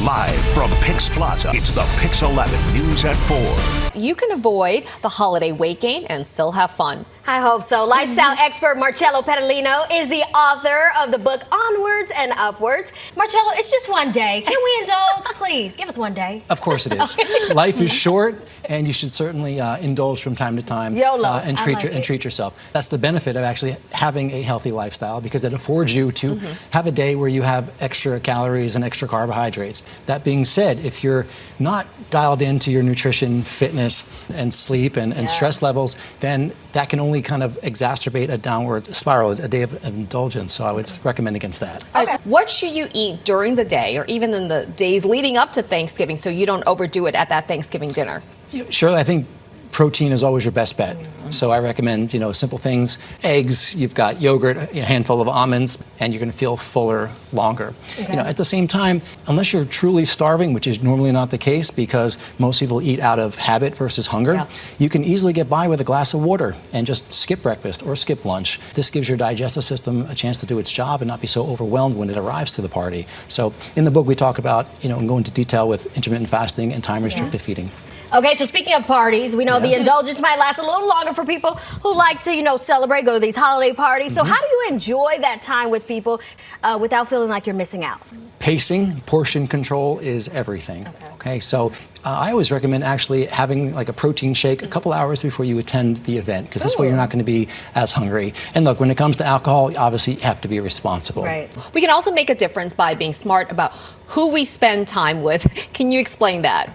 Live from PIX Plaza, it's the PIX11 News at 4. You can avoid the holiday weight gain and still have fun. I hope so. Lifestyle expert Marcello Pedalino is the author of the book Onwards and Upwards. Marcello, it's just one day. Can we indulge? Please, give us one day. Of course it is. Life is short, and you should certainly indulge from time to time. YOLO. And treat yourself. That's the benefit of actually having a healthy lifestyle, because it affords you to have a day where you have extra calories and extra carbohydrates. That being said, if you're not dialed into your nutrition, fitness, and sleep and stress levels, then that can only kind of exacerbate a downward spiral, a day of indulgence. So I would recommend against that. Okay. So what should you eat during the day or even in the days leading up to Thanksgiving so you don't overdo it at that Thanksgiving dinner? Shirley, I think protein is always your best bet. So I recommend, simple things. Eggs, you've got yogurt, a handful of almonds, and you're going to feel fuller longer. Okay. At the same time, unless you're truly starving, which is normally not the case because most people eat out of habit versus hunger, you can easily get by with a glass of water and just skip breakfast or skip lunch. This gives your digestive system a chance to do its job and not be so overwhelmed when it arrives to the party. So in the book we talk about, and go into detail with intermittent fasting and time-restricted feeding. Okay, so speaking of parties, we know the indulgence might last a little longer for people who like to, celebrate, go to these holiday parties. So how do you enjoy that time with people without feeling like you're missing out? Pacing, portion control is everything. Okay, so I always recommend actually having like a protein shake a couple hours before you attend the event, because this way you're not going to be as hungry. And look, when it comes to alcohol, obviously you have to be responsible. Right. We can also make a difference by being smart about who we spend time with. Can you explain that?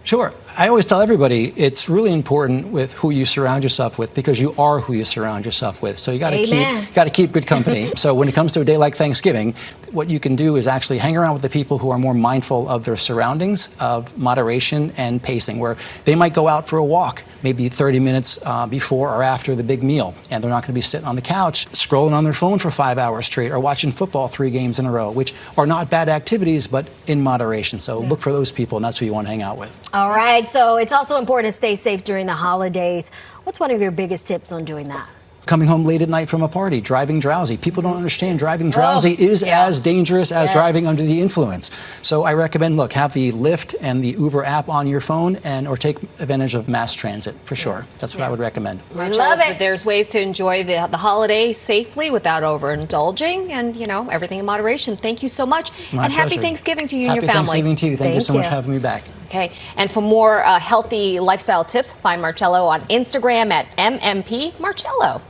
Sure. I always tell everybody it's really important with who you surround yourself with, because you are who you surround yourself with. So you got to keep good company. So when it comes to a day like Thanksgiving, what you can do is actually hang around with the people who are more mindful of their surroundings, of moderation and pacing, where they might go out for a walk maybe 30 minutes before or after the big meal, and they're not going to be sitting on the couch scrolling on their phone for 5 hours straight or watching football 3 games in a row, which are not bad activities, but in moderation. So look for those people, and that's who you want to hang out with. All right, so it's also important to stay safe during the holidays. What's one of your biggest tips on doing that? Coming home late at night from a party, driving drowsy. People don't understand driving drowsy is as dangerous as driving under the influence. So I recommend, have the Lyft and the Uber app on your phone, or take advantage of mass transit for sure. That's what I would recommend. I love it. There's ways to enjoy the holiday safely without overindulging, and everything in moderation. Thank you so much. My and happy pleasure. Thanksgiving to you and your Happy family. Thanksgiving to you. Thank you so much for having me back. Okay, and for more healthy lifestyle tips, find Marcello on Instagram at MMP Marcello.